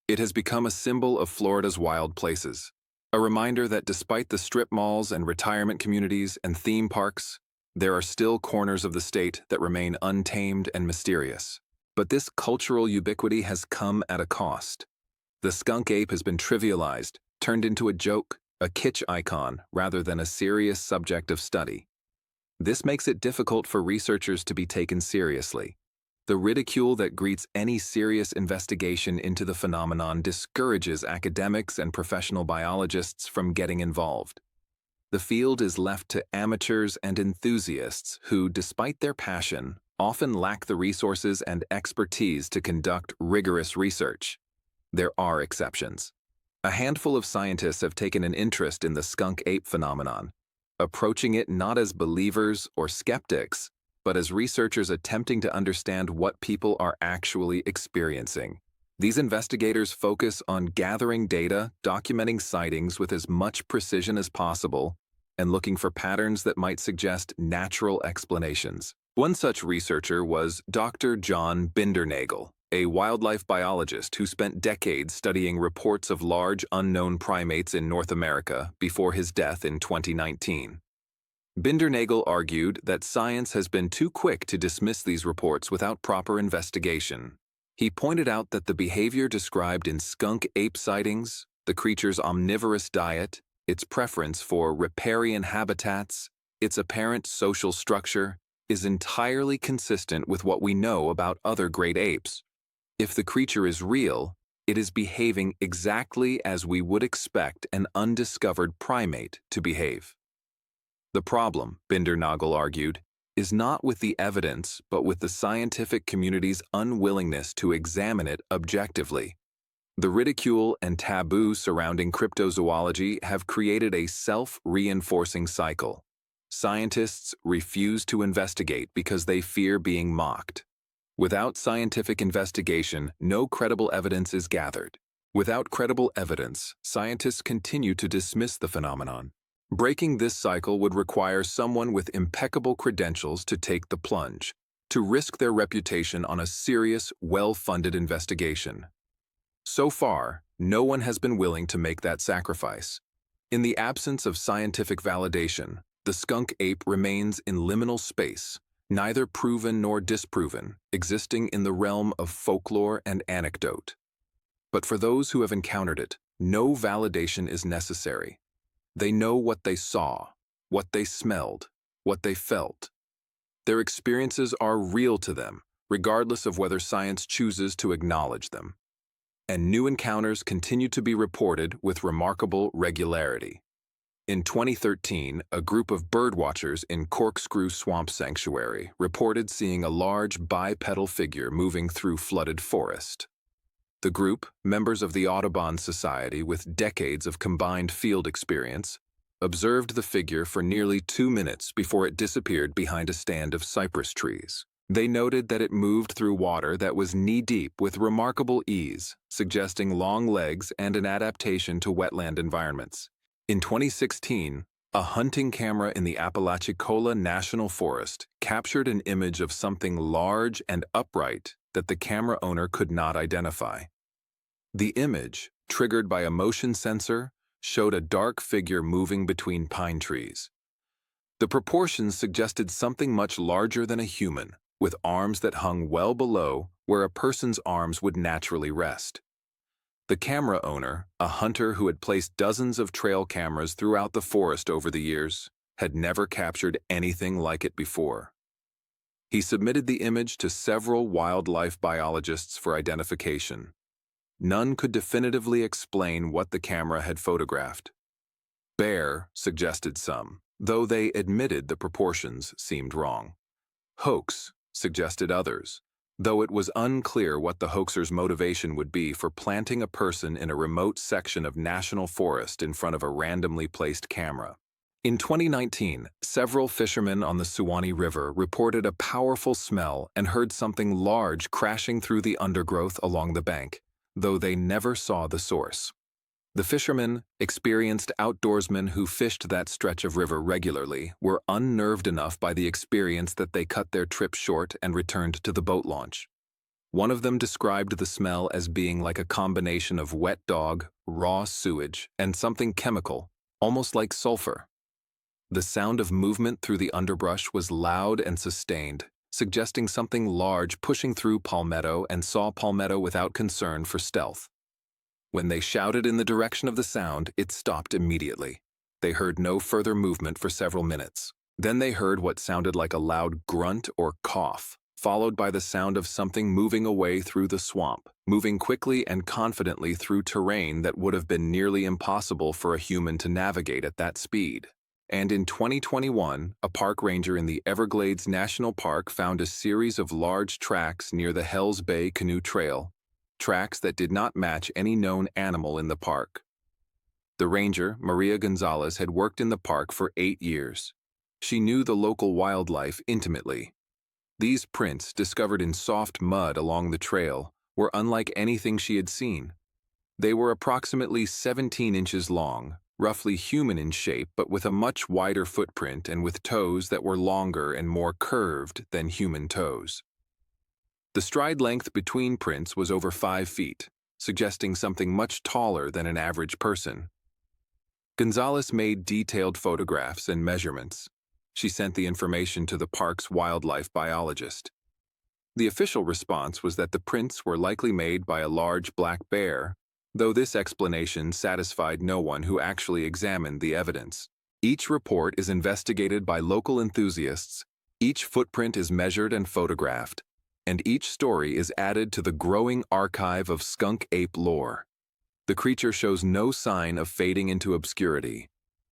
It has become a symbol of Florida's wild places, a reminder that despite the strip malls and retirement communities and theme parks, there are still corners of the state that remain untamed and mysterious. But this cultural ubiquity has come at a cost. The skunk ape has been trivialized, turned into a joke, a kitsch icon, rather than a serious subject of study. This makes it difficult for researchers to be taken seriously. The ridicule that greets any serious investigation into the phenomenon discourages academics and professional biologists from getting involved. The field is left to amateurs and enthusiasts who, despite their passion, often lack the resources and expertise to conduct rigorous research. There are exceptions. A handful of scientists have taken an interest in the skunk ape phenomenon, approaching it not as believers or skeptics, but as researchers attempting to understand what people are actually experiencing. These investigators focus on gathering data, documenting sightings with as much precision as possible, and looking for patterns that might suggest natural explanations. One such researcher was Dr. John Bindernagel, a wildlife biologist who spent decades studying reports of large unknown primates in North America before his death in 2019. Bindernagel argued that science has been too quick to dismiss these reports without proper investigation. He pointed out that the behavior described in skunk ape sightings, the creature's omnivorous diet, its preference for riparian habitats, its apparent social structure, is entirely consistent with what we know about other great apes. If the creature is real, it is behaving exactly as we would expect an undiscovered primate to behave. The problem, Bindernagel argued, is not with the evidence but with the scientific community's unwillingness to examine it objectively. The ridicule and taboo surrounding cryptozoology have created a self-reinforcing cycle. Scientists refuse to investigate because they fear being mocked. Without scientific investigation, no credible evidence is gathered. Without credible evidence, scientists continue to dismiss the phenomenon. Breaking this cycle would require someone with impeccable credentials to take the plunge, to risk their reputation on a serious, well-funded investigation. So far, no one has been willing to make that sacrifice. In the absence of scientific validation, the skunk ape remains in liminal space, neither proven nor disproven, existing in the realm of folklore and anecdote. But for those who have encountered it, no validation is necessary. They know what they saw, what they smelled, what they felt. Their experiences are real to them, regardless of whether science chooses to acknowledge them. And new encounters continue to be reported with remarkable regularity. In 2013, a group of birdwatchers in Corkscrew Swamp Sanctuary reported seeing a large bipedal figure moving through flooded forest. The group, members of the Audubon Society with decades of combined field experience, observed the figure for nearly 2 minutes before it disappeared behind a stand of cypress trees. They noted that it moved through water that was knee-deep with remarkable ease, suggesting long legs and an adaptation to wetland environments. In 2016, a hunting camera in the Ecological National Forest captured an image of something large and upright that the camera owner could not identify. The image, triggered by a motion sensor, showed a dark figure moving between pine trees. The proportions suggested something much larger than a human, with arms that hung well below where a person's arms would naturally rest. The camera owner, a hunter who had placed dozens of trail cameras throughout the forest over the years, had never captured anything like it before. He submitted the image to several wildlife biologists for identification. None could definitively explain what the camera had photographed. Bear, suggested some, though they admitted the proportions seemed wrong. Hoax, suggested others, though it was unclear what the hoaxer's motivation would be for planting a person in a remote section of national forest in front of a randomly placed camera. In 2019, several fishermen on the Suwannee River reported a powerful smell and heard something large crashing through the undergrowth along the bank, though they never saw the source. The fishermen, experienced outdoorsmen who fished that stretch of river regularly, were unnerved enough by the experience that they cut their trip short and returned to the boat launch. One of them described the smell as being like a combination of wet dog, raw sewage, and something chemical, almost like sulfur. The sound of movement through the underbrush was loud and sustained, suggesting something large pushing through palmetto and saw palmetto without concern for stealth. When they shouted in the direction of the sound, it stopped immediately. They heard no further movement for several minutes. Then they heard what sounded like a loud grunt or cough, followed by the sound of something moving away through the swamp, moving quickly and confidently through terrain that would have been nearly impossible for a human to navigate at that speed. And in 2021, a park ranger in the Everglades National Park found a series of large tracks near the Hells Bay Canoe Trail, tracks that did not match any known animal in the park. The ranger, Maria Gonzalez, had worked in the park for 8 years. She knew the local wildlife intimately. These prints, discovered in soft mud along the trail, were unlike anything she had seen. They were approximately 17 inches long, roughly human in shape but with a much wider footprint and with toes that were longer and more curved than human toes. The stride length between prints was over 5 feet, suggesting something much taller than an average person. Gonzalez made detailed photographs and measurements. She sent the information to the park's wildlife biologist. The official response was that the prints were likely made by a large black bear, though this explanation satisfied no one who actually examined the evidence. Each report is investigated by local enthusiasts, each footprint is measured and photographed, and each story is added to the growing archive of skunk ape lore. The creature shows no sign of fading into obscurity.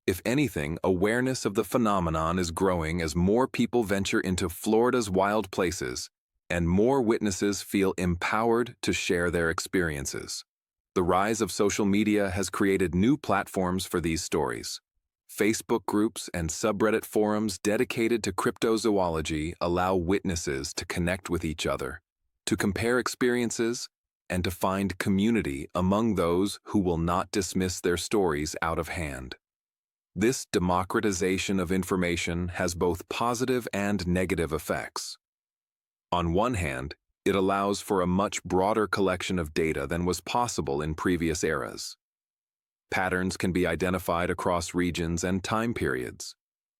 If anything, awareness of the phenomenon is growing as more people venture into Florida's wild places, and more witnesses feel empowered to share their experiences. The rise of social media has created new platforms for these stories. Facebook groups and subreddit forums dedicated to cryptozoology allow witnesses to connect with each other, to compare experiences, and to find community among those who will not dismiss their stories out of hand. This democratization of information has both positive and negative effects. On one hand, it allows for a much broader collection of data than was possible in previous eras. Patterns can be identified across regions and time periods.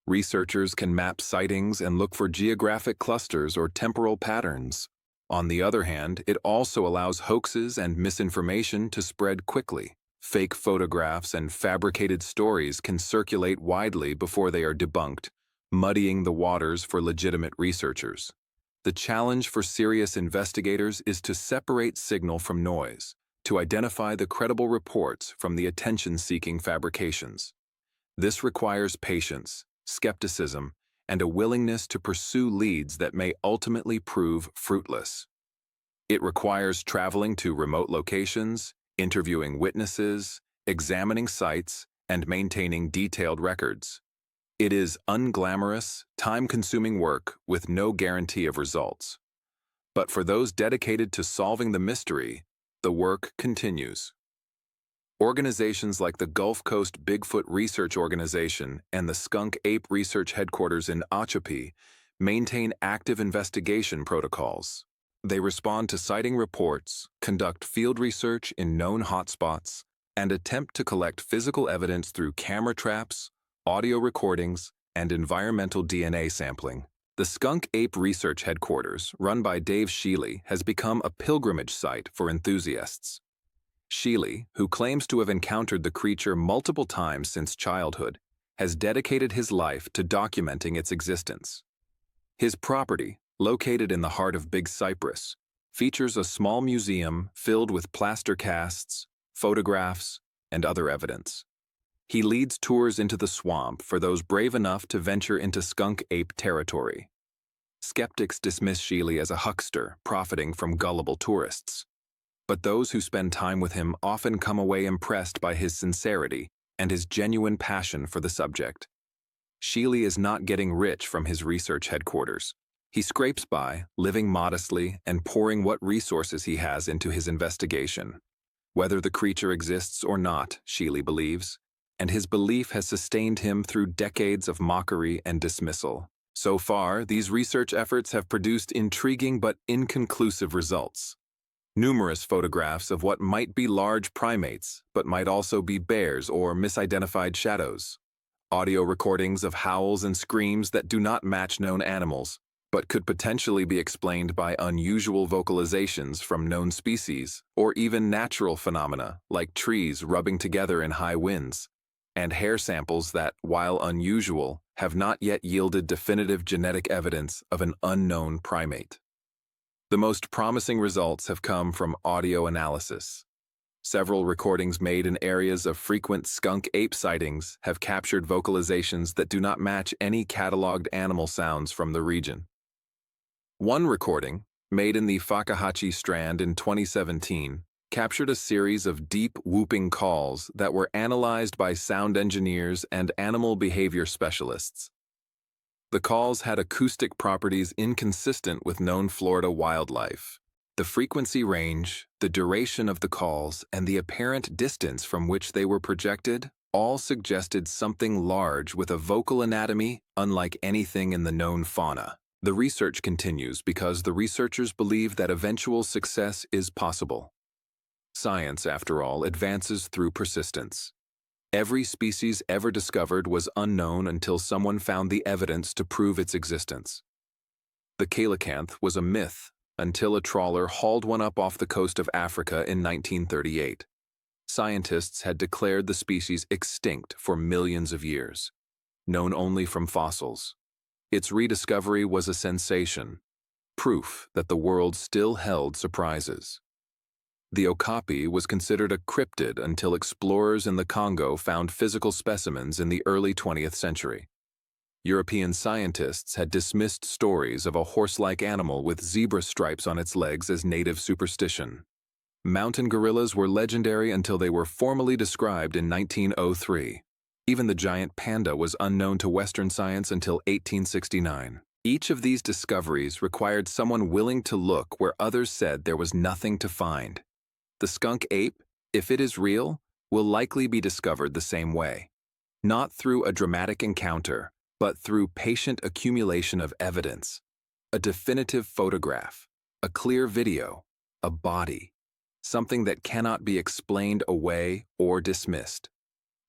Researchers can map sightings and look for geographic clusters or temporal patterns. On the other hand, it also allows hoaxes and misinformation to spread quickly. Fake photographs and fabricated stories can circulate widely before they are debunked, muddying the waters for legitimate researchers. The challenge for serious investigators is to separate signal from noise, to identify the credible reports from the attention-seeking fabrications. This requires patience, skepticism, and a willingness to pursue leads that may ultimately prove fruitless. It requires traveling to remote locations, interviewing witnesses, examining sites, and maintaining detailed records. It is unglamorous, time-consuming work with no guarantee of results. But for those dedicated to solving the mystery, the work continues. Organizations like the Gulf Coast Bigfoot Research Organization and the Skunk Ape Research Headquarters in Ochapi maintain active investigation protocols. They respond to sighting reports, conduct field research in known hotspots, and attempt to collect physical evidence through camera traps, audio recordings, and environmental DNA sampling. The Skunk Ape Research Headquarters, run by Dave Sheely, has become a pilgrimage site for enthusiasts. Sheely, who claims to have encountered the creature multiple times since childhood, has dedicated his life to documenting its existence. His property, located in the heart of Big Cypress, features a small museum filled with plaster casts, photographs, and other evidence. He leads tours into the swamp for those brave enough to venture into skunk ape territory. Skeptics dismiss Sheely as a huckster profiting from gullible tourists. But those who spend time with him often come away impressed by his sincerity and his genuine passion for the subject. Sheely is not getting rich from his research headquarters. He scrapes by, living modestly and pouring what resources he has into his investigation. Whether the creature exists or not, Sheely believes, and his belief has sustained him through decades of mockery and dismissal. So far, these research efforts have produced intriguing but inconclusive results. Numerous photographs of what might be large primates, but might also be bears or misidentified shadows. Audio recordings of howls and screams that do not match known animals, but could potentially be explained by unusual vocalizations from known species, or even natural phenomena like trees rubbing together in high winds, and hair samples that, while unusual, have not yet yielded definitive genetic evidence of an unknown primate. The most promising results have come from audio analysis. Several recordings made in areas of frequent skunk ape sightings have captured vocalizations that do not match any cataloged animal sounds from the region. One recording, made in the Fakahatchee Strand in 2017, captured a series of deep whooping calls that were analyzed by sound engineers and animal behavior specialists. The calls had acoustic properties inconsistent with known Florida wildlife. The frequency range, the duration of the calls, and the apparent distance from which they were projected all suggested something large with a vocal anatomy unlike anything in the known fauna. The research continues because the researchers believe that eventual success is possible. Science, after all, advances through persistence. Every species ever discovered was unknown until someone found the evidence to prove its existence. The coelacanth was a myth until a trawler hauled one up off the coast of Africa in 1938. Scientists had declared the species extinct for millions of years, known only from fossils. Its rediscovery was a sensation, proof that the world still held surprises. The okapi was considered a cryptid until explorers in the Congo found physical specimens in the early 20th century. European scientists had dismissed stories of a horse-like animal with zebra stripes on its legs as native superstition. Mountain gorillas were legendary until they were formally described in 1903. Even the giant panda was unknown to Western science until 1869. Each of these discoveries required someone willing to look where others said there was nothing to find. The skunk ape, if it is real, will likely be discovered the same way. Not through a dramatic encounter, but through patient accumulation of evidence. A definitive photograph, a clear video, a body, something that cannot be explained away or dismissed.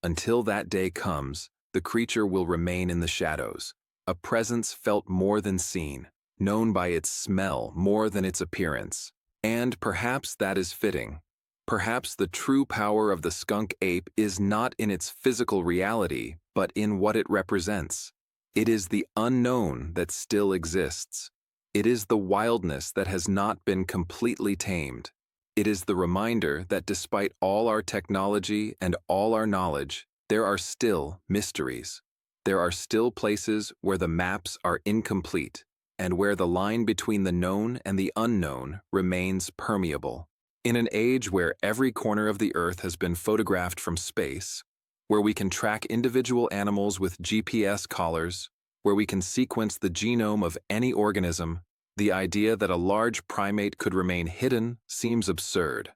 Until that day comes, the creature will remain in the shadows, a presence felt more than seen, known by its smell more than its appearance. And perhaps that is fitting. Perhaps the true power of the skunk ape is not in its physical reality, but in what it represents. It is the unknown that still exists. It is the wildness that has not been completely tamed. It is the reminder that despite all our technology and all our knowledge, there are still mysteries. There are still places where the maps are incomplete, and where the line between the known and the unknown remains permeable. In an age where every corner of the Earth has been photographed from space, where we can track individual animals with GPS collars, where we can sequence the genome of any organism, the idea that a large primate could remain hidden seems absurd.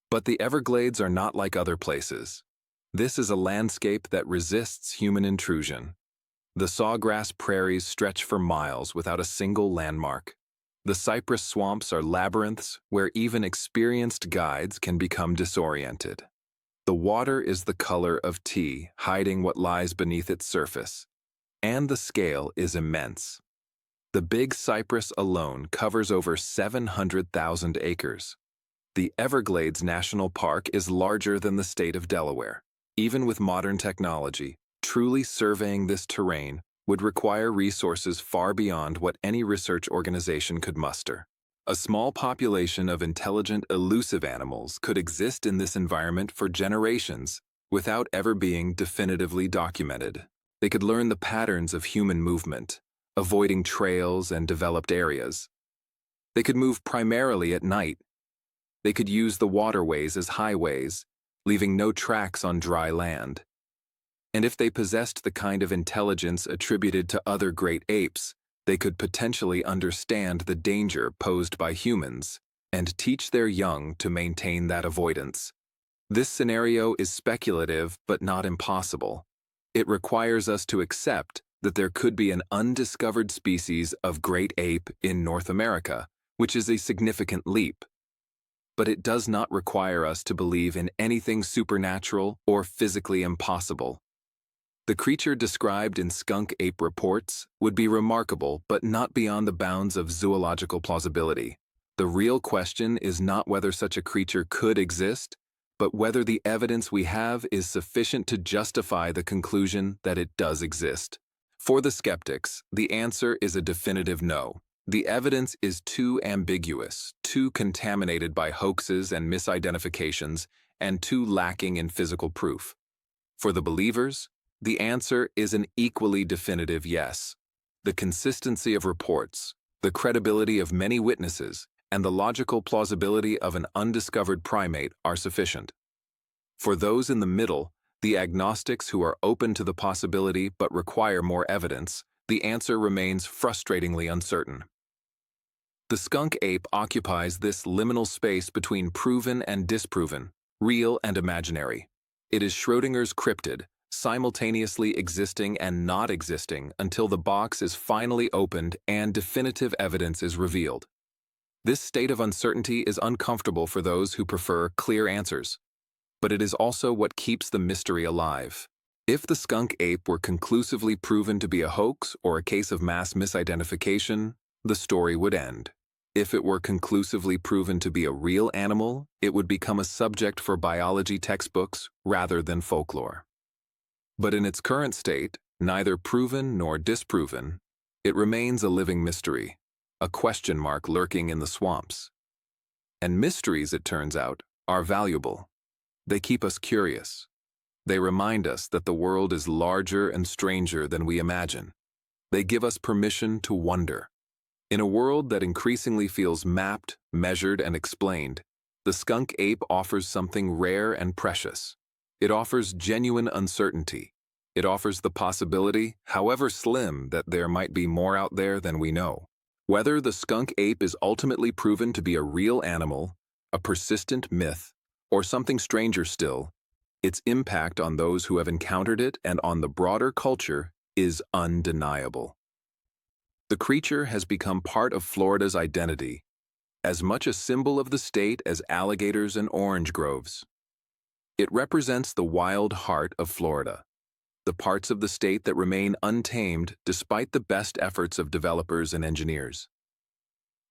But the Everglades are not like other places. This is a landscape that resists human intrusion. The sawgrass prairies stretch for miles without a single landmark. The cypress swamps are labyrinths where even experienced guides can become disoriented. The water is the color of tea, hiding what lies beneath its surface. And the scale is immense. The Big Cypress alone covers over 700,000 acres. The Everglades National Park is larger than the state of Delaware. Even with modern technology, truly surveying this terrain would require resources far beyond what any research organization could muster. A small population of intelligent, elusive animals could exist in this environment for generations without ever being definitively documented. They could learn the patterns of human movement, avoiding trails and developed areas. They could move primarily at night. They could use the waterways as highways, leaving no tracks on dry land. And if they possessed the kind of intelligence attributed to other great apes, they could potentially understand the danger posed by humans and teach their young to maintain that avoidance. This scenario is speculative but not impossible. It requires us to accept that there could be an undiscovered species of great ape in North America, which is a significant leap. But it does not require us to believe in anything supernatural or physically impossible. The creature described in skunk ape reports would be remarkable but not beyond the bounds of zoological plausibility. The real question is not whether such a creature could exist, but whether the evidence we have is sufficient to justify the conclusion that it does exist. For the skeptics, the answer is a definitive no. The evidence is too ambiguous, too contaminated by hoaxes and misidentifications, and too lacking in physical proof. For the believers, the answer is an equally definitive yes. The consistency of reports, the credibility of many witnesses, and the logical plausibility of an undiscovered primate are sufficient. For those in the middle, the agnostics who are open to the possibility but require more evidence, the answer remains frustratingly uncertain. The skunk ape occupies this liminal space between proven and disproven, real and imaginary. It is Schrödinger's cryptid, simultaneously existing and not existing until the box is finally opened and definitive evidence is revealed. This state of uncertainty is uncomfortable for those who prefer clear answers, but it is also what keeps the mystery alive. If the skunk ape were conclusively proven to be a hoax or a case of mass misidentification, the story would end. If it were conclusively proven to be a real animal, it would become a subject for biology textbooks rather than folklore. But in its current state, neither proven nor disproven, it remains a living mystery, a question mark lurking in the swamps. And mysteries, it turns out, are valuable. They keep us curious. They remind us that the world is larger and stranger than we imagine. They give us permission to wonder. In a world that increasingly feels mapped, measured, and explained, the skunk ape offers something rare and precious. It offers genuine uncertainty. It offers the possibility, however slim, that there might be more out there than we know. Whether the skunk ape is ultimately proven to be a real animal, a persistent myth, Or something stranger still, its impact on those who have encountered it and on the broader culture is undeniable. The creature has become part of Florida's identity, as much a symbol of the state as alligators and orange groves. It represents the wild heart of Florida, the parts of the state that remain untamed despite the best efforts of developers and engineers.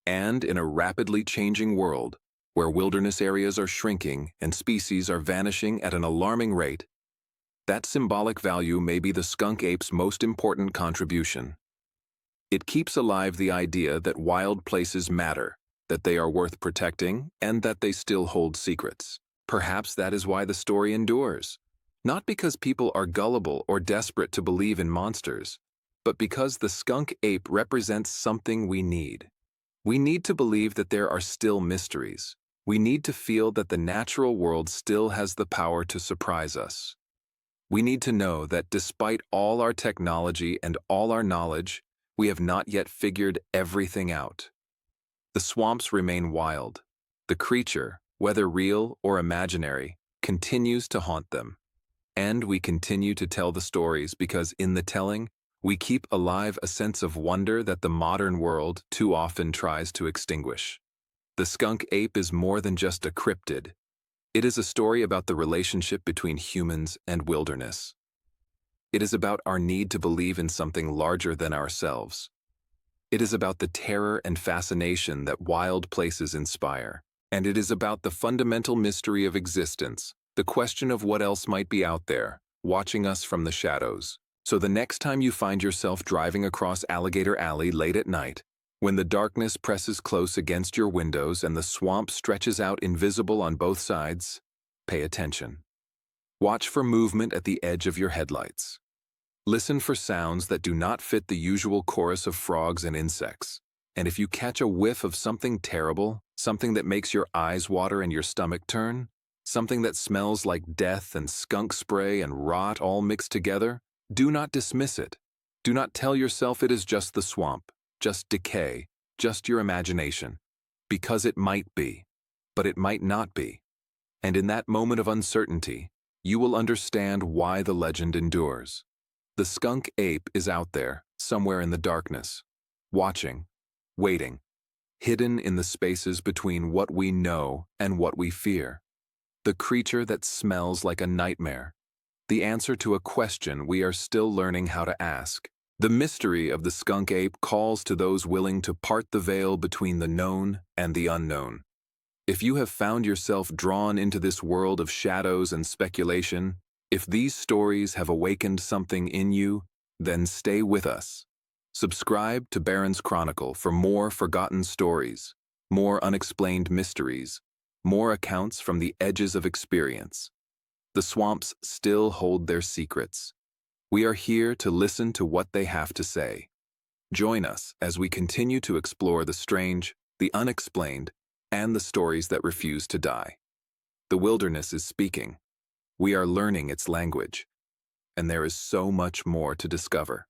And in a rapidly changing world, where wilderness areas are shrinking and species are vanishing at an alarming rate, that symbolic value may be the skunk ape's most important contribution. It keeps alive the idea that wild places matter, that they are worth protecting, and that they still hold secrets. Perhaps that is why the story endures. Not because people are gullible or desperate to believe in monsters, but because the skunk ape represents something we need. We need to believe that there are still mysteries. We need to feel that the natural world still has the power to surprise us. We need to know that despite all our technology and all our knowledge, we have not yet figured everything out. The swamps remain wild. The creature, whether real or imaginary, continues to haunt them. And we continue to tell the stories because in the telling, we keep alive a sense of wonder that the modern world too often tries to extinguish. The skunk ape is more than just a cryptid. It is a story about the relationship between humans and wilderness. It is about our need to believe in something larger than ourselves. It is about the terror and fascination that wild places inspire. And it is about the fundamental mystery of existence, the question of what else might be out there, watching us from the shadows. So the next time you find yourself driving across Alligator Alley late at night, when the darkness presses close against your windows and the swamp stretches out invisible on both sides, pay attention. Watch for movement at the edge of your headlights. Listen for sounds that do not fit the usual chorus of frogs and insects. And if you catch a whiff of something terrible, something that makes your eyes water and your stomach turn, something that smells like death and skunk spray and rot all mixed together, do not dismiss it. Do not tell yourself it is just the swamp, just decay, just your imagination. Because it might be, but it might not be. And in that moment of uncertainty, you will understand why the legend endures. The skunk ape is out there, somewhere in the darkness, watching, waiting, hidden in the spaces between what we know and what we fear. The creature that smells like a nightmare. The answer to a question we are still learning how to ask. The mystery of the skunk ape calls to those willing to part the veil between the known and the unknown. If you have found yourself drawn into this world of shadows and speculation, if these stories have awakened something in you, then stay with us. Subscribe to Barron's Chronicle for more forgotten stories, more unexplained mysteries, more accounts from the edges of experience. The swamps still hold their secrets. We are here to listen to what they have to say. Join us as we continue to explore the strange, the unexplained, and the stories that refuse to die. The wilderness is speaking. We are learning its language, and there is so much more to discover.